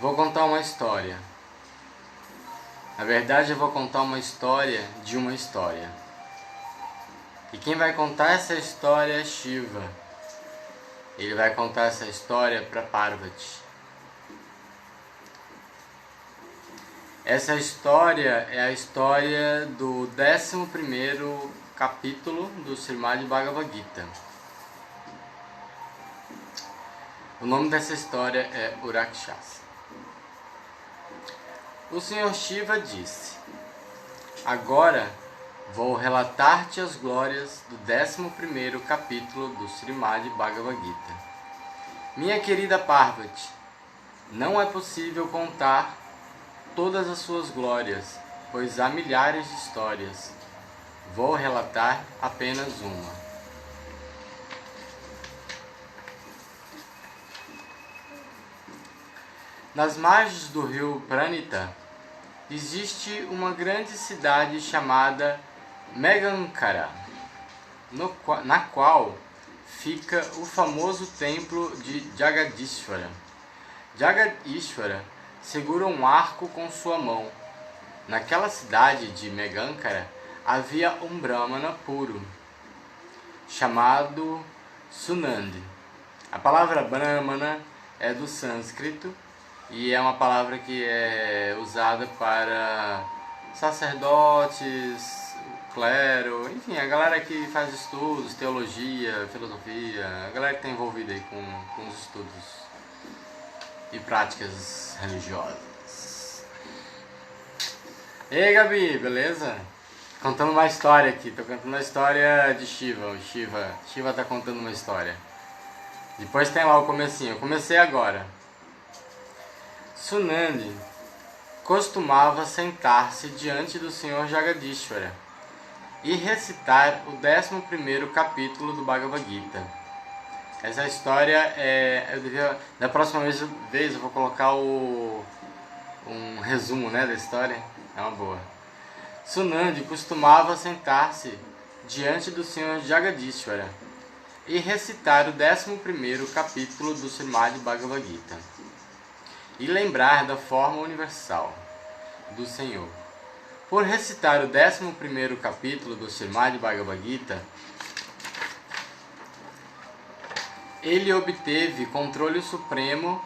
Vou contar uma história. Na verdade, eu vou contar uma história de uma história. E quem vai contar essa história é Shiva. Ele vai contar essa história para Parvati. Essa história é a história do 11º capítulo do Srimad Bhagavad Gita. O nome dessa história é O Rakshasa. O Senhor Shiva disse: agora vou relatar-te as glórias do 11º capítulo do Srimad Bhagavad Gita. Minha querida Parvati, não é possível contar todas as suas glórias, pois há milhares de histórias. Vou relatar apenas uma. Nas margens do rio Pranita, existe uma grande cidade chamada Megankara, na qual fica o famoso templo de Jagadishvara. Jagadishvara segura um arco com sua mão. Naquela cidade de Megankara havia um Brahmana puro, chamado Sunandi. A palavra Brahmana é do sânscrito e é uma palavra que é usada para sacerdotes, clero, enfim, a galera que faz estudos, teologia, filosofia, a galera que está envolvida aí com os estudos e práticas religiosas. Ei, Gabi, beleza? Contando uma história aqui, tô contando a história de Shiva. O Shiva tá contando uma história. Depois tem lá o comecinho, eu comecei agora. Sunandi costumava sentar-se diante do Senhor Jagadishvara e recitar o 11º capítulo do Bhagavad Gita. Essa história da próxima vez eu vou colocar um resumo, né, da história. É uma boa. Sunandi costumava sentar-se diante do Senhor Jagadishvara e recitar o 11º capítulo do Srimad Bhagavad Gita e lembrar da forma universal do Senhor. Por recitar o 11º capítulo do Srimad Bhagavad Gita, ele obteve controle supremo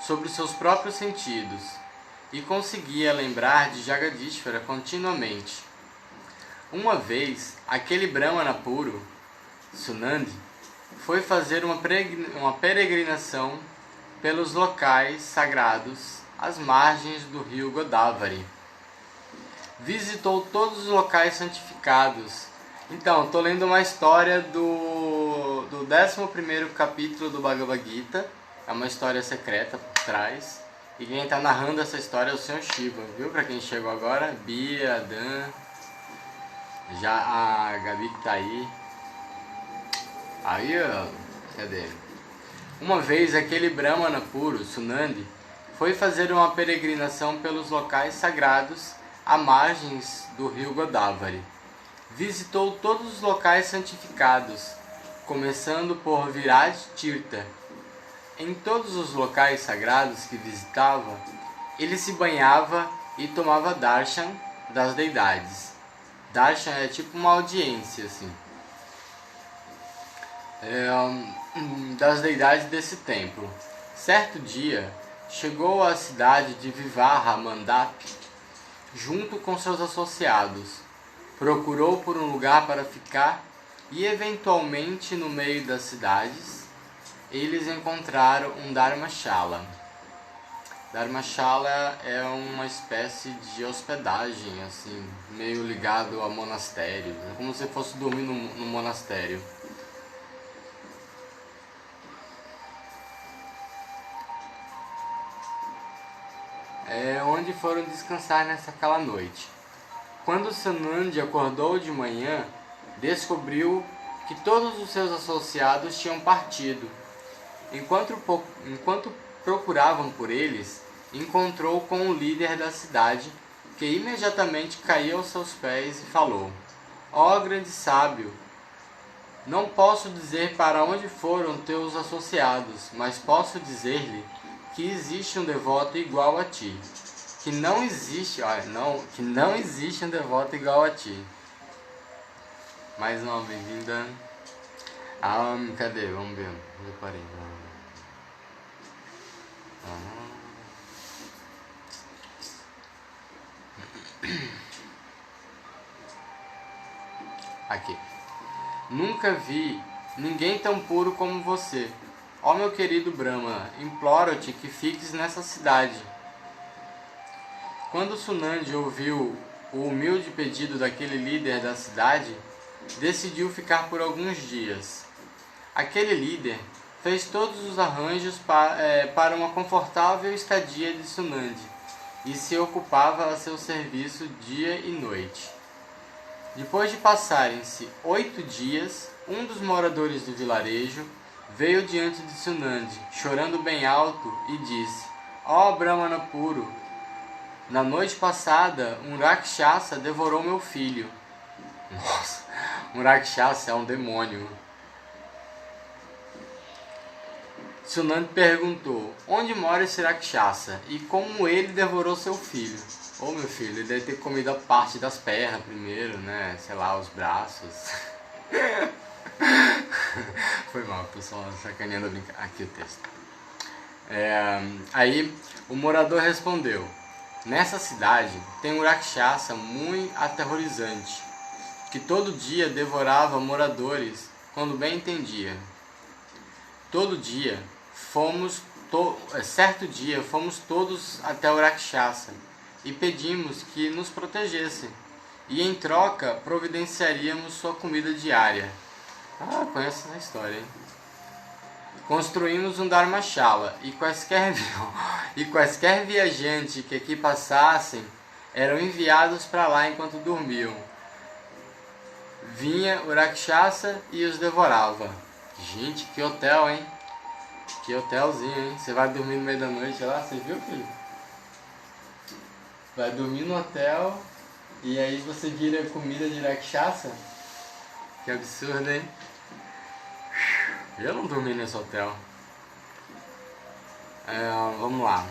sobre seus próprios sentidos e conseguia lembrar de Jagadishvara continuamente. Uma vez, aquele Brahmana puro, Sunandi, foi fazer uma peregrinação pelos locais sagrados às margens do rio Godavari. Visitou todos os locais santificados. Então, estou lendo uma história do 11º capítulo do Bhagavad Gita. É uma história secreta por trás. E quem está narrando essa história é o Senhor Shiva, viu? Para quem chegou agora, Bia, Dan, já a Gabi que está aí. Aí, ó, cadê? Uma vez aquele Brahmana puro, Sunandi, foi fazer uma peregrinação pelos locais sagrados à margens do rio Godavari. Visitou todos os locais santificados, começando por Viraj Tirtha. Em todos os locais sagrados que visitava, ele se banhava e tomava darshan das deidades. Darshan é tipo uma audiência, assim. Das deidades desse templo. Certo dia, chegou à cidade de Vivaha Mandap junto com seus associados. Procurou por um lugar para ficar e, eventualmente, no meio das cidades, eles encontraram um Dharmashala. Dharmashala é uma espécie de hospedagem, assim, meio ligado a monastério. É como se fosse dormir num monastério. Onde foram descansar naquela noite. Quando Sunandi acordou de manhã, descobriu que todos os seus associados tinham partido. Enquanto procuravam por eles, encontrou com o líder da cidade, que imediatamente caiu aos seus pés e falou: ó grande sábio, não posso dizer para onde foram teus associados, mas posso dizer-lhe que existe um devoto igual a ti. Que não existe, olha, que não existe um devoto igual a ti. Mais uma bem-vinda. Cadê? Vamos ver. Eu parei. Aqui. Nunca vi ninguém tão puro como você. Ó meu querido Brahma, imploro-te que fiques nessa cidade. Quando Sunandi ouviu o humilde pedido daquele líder da cidade, decidiu ficar por alguns dias. Aquele líder fez todos os arranjos para uma confortável estadia de Sunandi e se ocupava a seu serviço dia e noite. Depois de passarem-se 8 dias, um dos moradores do vilarejo veio diante de Sunandi, chorando bem alto, e disse: Ó Brahmana puro, na noite passada um Rakshasa devorou meu filho. Nossa, um Rakshasa é um demônio. Sunandi perguntou: onde mora esse Rakshasa e como ele devorou seu filho? Ô meu filho, ele deve ter comido a parte das pernas primeiro, né? Sei lá, os braços. Foi mal, pessoal, sacaneando a brincar. Aqui o texto. Aí o morador respondeu: nessa cidade tem um Rakshasa muito aterrorizante, que todo dia devorava moradores quando bem entendia. Certo dia fomos todos até o Rakshasa e pedimos que nos protegesse, e em troca providenciaríamos sua comida diária. Conheço essa história, hein? Construímos um Dharmashala e quaisquer viajantes que aqui passassem eram enviados para lá enquanto dormiam. Vinha o Rakshasa e os devorava. Gente, que hotel, hein? Que hotelzinho, hein? Você vai dormir no meio da noite lá, você viu, filho? Vai dormir no hotel e aí você vira comida de Rakshasa? Que absurdo, hein? Eu não dormi nesse hotel. Vamos lá.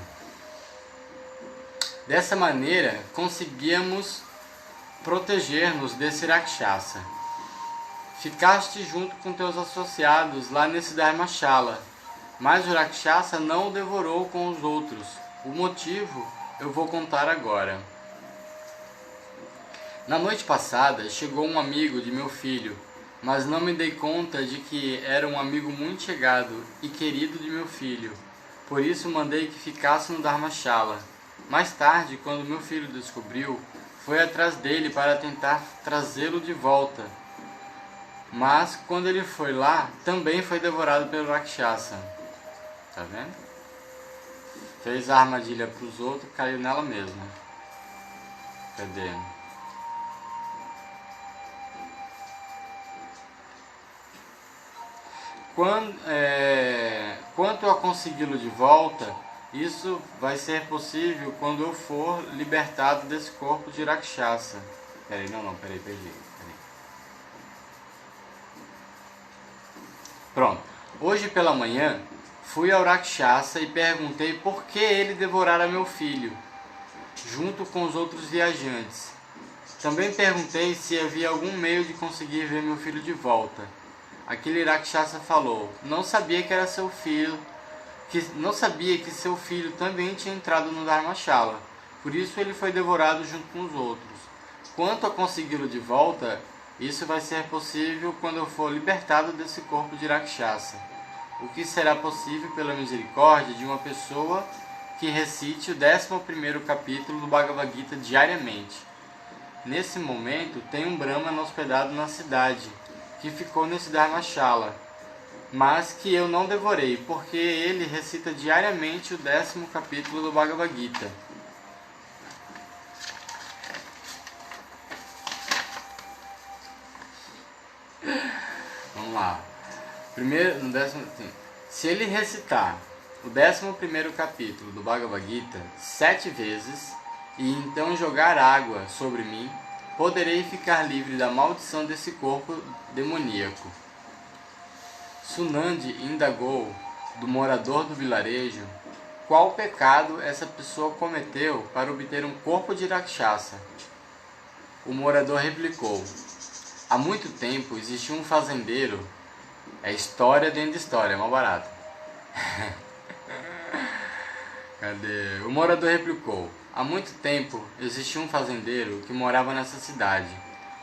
Dessa maneira, conseguíamos proteger-nos desse Rakshasa. Ficaste junto com teus associados lá nesse Dharmashala, mas o Rakshasa não o devorou com os outros. O motivo eu vou contar agora. Na noite passada, chegou um amigo de meu filho, mas não me dei conta de que era um amigo muito chegado e querido de meu filho. Por isso mandei que ficasse no Dharmashala. Mais tarde, quando meu filho descobriu, foi atrás dele para tentar trazê-lo de volta. Mas, quando ele foi lá, também foi devorado pelo Rakshasa. Tá vendo? Fez a armadilha para os outros, caiu nela mesma. Cadê? Quanto a consegui-lo de volta, isso vai ser possível quando eu for libertado desse corpo de Rakshasa. Peraí, perdi. Pronto. Hoje pela manhã, fui ao Rakshasa e perguntei por que ele devorara meu filho, junto com os outros viajantes. Também perguntei se havia algum meio de conseguir ver meu filho de volta. Aquele Rakshasa falou: não sabia que seu filho também tinha entrado no Dharmashala, por isso ele foi devorado junto com os outros. Quanto a consegui-lo de volta, isso vai ser possível quando eu for libertado desse corpo de Rakshasa, o que será possível pela misericórdia de uma pessoa que recite o 11º capítulo do Bhagavad Gita diariamente. Nesse momento, tem um Brahmana hospedado na cidade, que ficou nesse Dharmashala, mas que eu não devorei, porque ele recita diariamente o 10º capítulo do Bhagavad Gita. Vamos lá. Se ele recitar o 11º capítulo do Bhagavad Gita 7 vezes, e então jogar água sobre mim, poderei ficar livre da maldição desse corpo demoníaco. Sunandi indagou do morador do vilarejo qual pecado essa pessoa cometeu para obter um corpo de Rakshasa. O morador replicou: há muito tempo existia um fazendeiro. É história dentro de história, é mal barato. Cadê? O morador replicou: há muito tempo existia um fazendeiro que morava nessa cidade.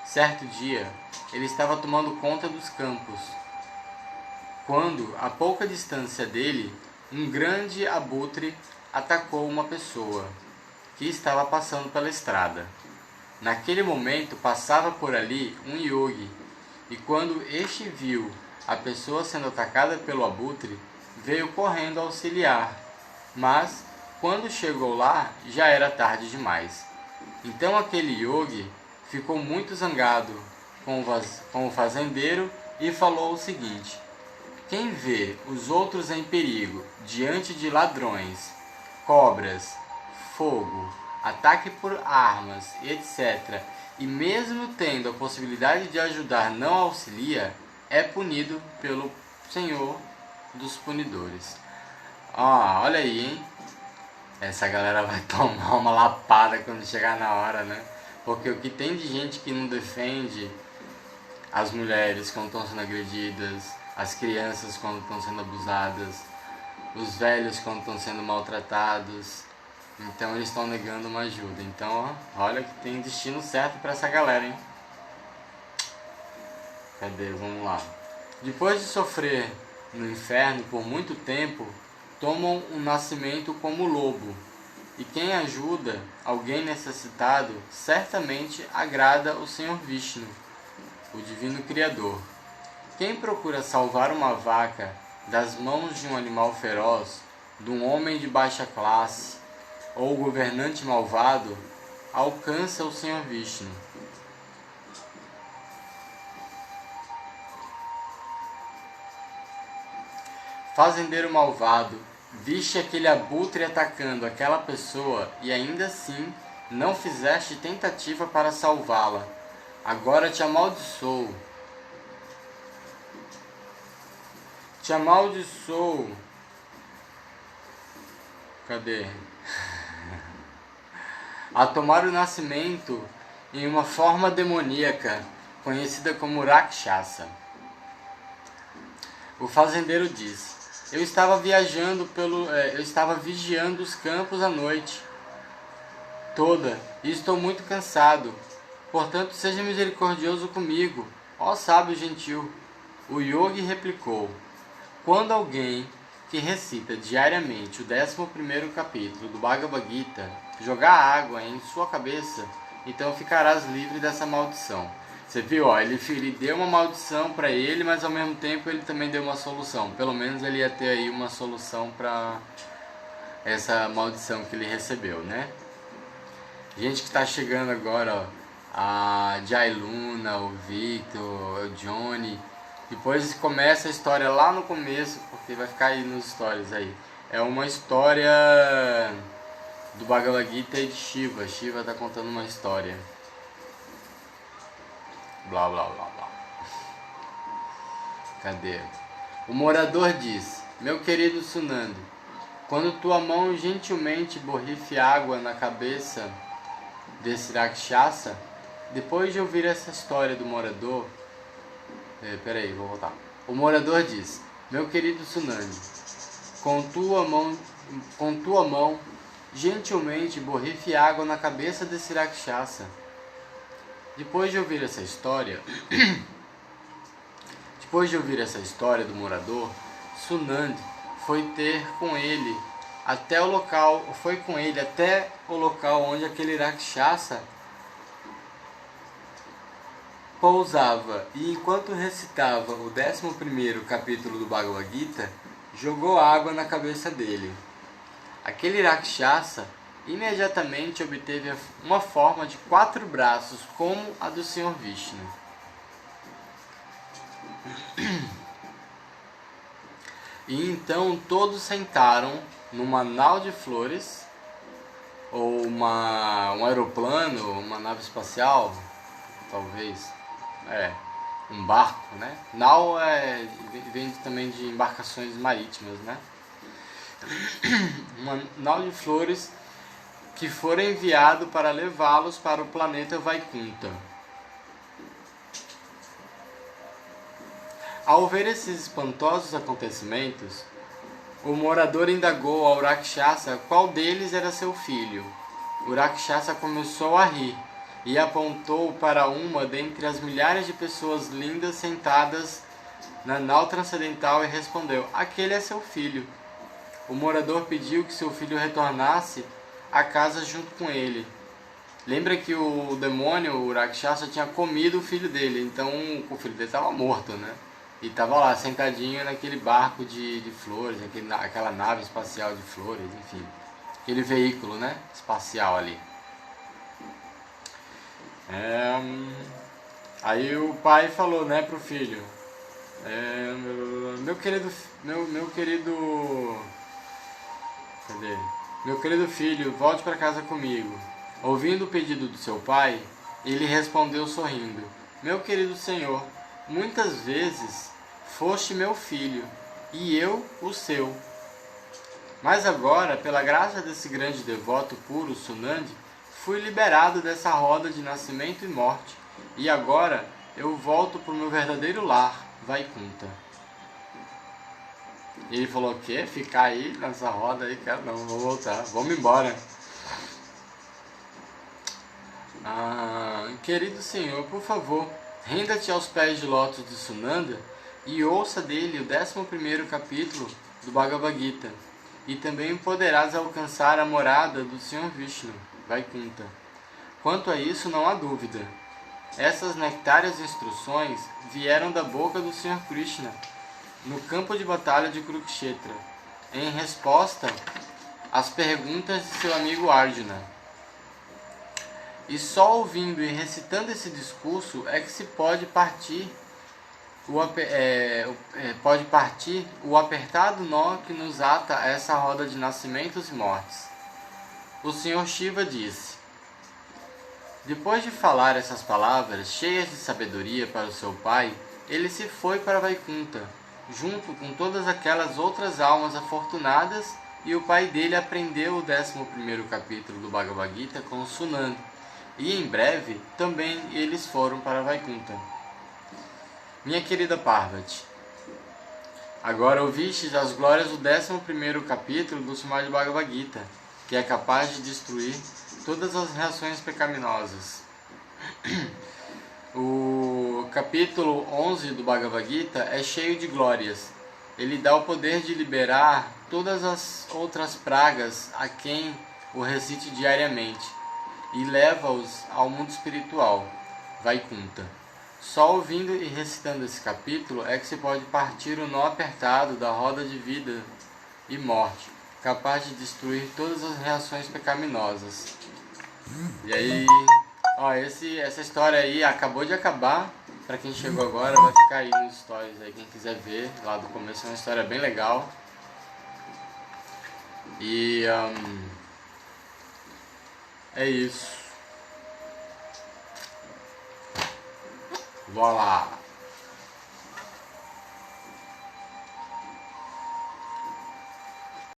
Certo dia, ele estava tomando conta dos campos, quando, a pouca distância dele, um grande abutre atacou uma pessoa que estava passando pela estrada. Naquele momento passava por ali um yogi, e quando este viu a pessoa sendo atacada pelo abutre, veio correndo auxiliar, mas quando chegou lá já era tarde demais. Então aquele yogi ficou muito zangado com o fazendeiro e falou o seguinte: quem vê os outros em perigo diante de ladrões, cobras, fogo, ataque por armas, etc., e mesmo tendo a possibilidade de ajudar não auxilia, é punido pelo Senhor dos punidores. Olha aí, hein? Essa galera vai tomar uma lapada quando chegar na hora, né? Porque o que tem de gente que não defende as mulheres quando estão sendo agredidas, as crianças quando estão sendo abusadas, os velhos quando estão sendo maltratados. Então eles estão negando uma ajuda. Então, olha que tem destino certo para essa galera, hein? Cadê? Vamos lá. Depois de sofrer no inferno por muito tempo, tomam um nascimento como lobo. E quem ajuda alguém necessitado certamente agrada o Senhor Vishnu, o Divino Criador. Quem procura salvar uma vaca das mãos de um animal feroz, de um homem de baixa classe ou governante malvado, alcança o Senhor Vishnu. Fazendeiro malvado, viste aquele abutre atacando aquela pessoa e ainda assim não fizeste tentativa para salvá-la. Agora te amaldiçoo. Te amaldiçoo. Cadê? A tomar o nascimento em uma forma demoníaca, conhecida como Rakshasa. O fazendeiro diz: eu estava vigiando os campos a noite toda e estou muito cansado. Portanto, seja misericordioso comigo, ó sábio gentil. O yogi replicou: quando alguém que recita diariamente o 11º capítulo do Bhagavad Gita jogar água em sua cabeça, então ficarás livre dessa maldição. Você viu, ele deu uma maldição para ele, mas ao mesmo tempo ele também deu uma solução. Pelo menos ele ia ter aí uma solução para essa maldição que ele recebeu, né? Gente que está chegando agora, ó, a Jailuna, o Victor, o Johnny. Depois começa a história lá no começo, porque vai ficar aí nos stories aí. É uma história do Bhagavad Gita e de Shiva. Shiva está contando uma história. Blá blá blá blá. Cadê? O morador diz: meu querido Sunanda, quando tua mão gentilmente borrife água na cabeça desse Rakshasa, depois de ouvir essa história do morador... Peraí, vou voltar. O morador diz: meu querido Sunanda, com tua mão gentilmente borrife água na cabeça desse Rakshasa. Depois de ouvir essa história do morador, Sunanda foi com ele até o local onde aquele Rakshasa pousava, e enquanto recitava o 11º capítulo do Bhagavad Gita, jogou água na cabeça dele. Aquele Rakshasa imediatamente obteve uma forma de 4 braços, como a do Senhor Vishnu. E então todos sentaram numa nau de flores, ou um aeroplano, uma nave espacial, talvez, um barco, né? Nau vem também de embarcações marítimas, né? um anal de flores que fora enviado para levá-los para o planeta Vaikunta. Ao ver esses espantosos acontecimentos, o morador indagou ao Rakshasa qual deles era seu filho. O Rakshasa começou a rir e apontou para uma dentre as milhares de pessoas lindas sentadas na nau transcendental e respondeu: aquele é seu filho. O morador pediu que seu filho retornasse à casa junto com ele. Lembra que o demônio, o Rakshasa, tinha comido o filho dele, então o filho dele estava morto, né? E estava lá, sentadinho naquele barco de flores, aquela nave espacial de flores, enfim. Aquele veículo, né? Espacial ali. Aí o pai falou, né, pro filho: meu querido filho, volte para casa comigo. Ouvindo o pedido do seu pai, ele respondeu sorrindo: meu querido senhor, muitas vezes foste meu filho, e eu o seu. Mas agora, pela graça desse grande devoto puro, Sunandi, fui liberado dessa roda de nascimento e morte, e agora eu volto para o meu verdadeiro lar, Vaikunta. Ele falou: o quê? Ficar aí nessa roda aí? Cara, não, vou voltar, vamos embora. Querido senhor, por favor, renda-te aos pés de lótus de Sunanda e ouça dele o 11º capítulo do Bhagavad Gita, e também poderás alcançar a morada do Senhor Vishnu, Vaikunta. Quanto a isso, não há dúvida. Essas nectárias instruções vieram da boca do Senhor Krishna no campo de batalha de Kurukshetra, em resposta às perguntas de seu amigo Arjuna. E só ouvindo e recitando esse discurso é que se pode partir o apertado nó que nos ata a essa roda de nascimentos e mortes. O Senhor Shiva disse: depois de falar essas palavras cheias de sabedoria para o seu pai, ele se foi para Vaikunta, junto com todas aquelas outras almas afortunadas, e o pai dele aprendeu o 11º capítulo do Bhagavad Gita com Sunanda, e em breve também eles foram para Vaikunta. Minha querida Parvati, agora ouvistes as glórias do 11º capítulo do Srimad Bhagavad Gita, que é capaz de destruir todas as reações pecaminosas. O capítulo 11 do Bhagavad Gita é cheio de glórias. Ele dá o poder de liberar todas as outras pragas a quem o recite diariamente e leva-os ao mundo espiritual, Vaikunta. Só ouvindo e recitando esse capítulo é que se pode partir o nó apertado da roda de vida e morte, capaz de destruir todas as reações pecaminosas. E aí, essa história aí acabou de acabar. Pra quem chegou agora, vai ficar aí nos stories aí, quem quiser ver lá do começo. É uma história bem legal. E é isso. Voilà.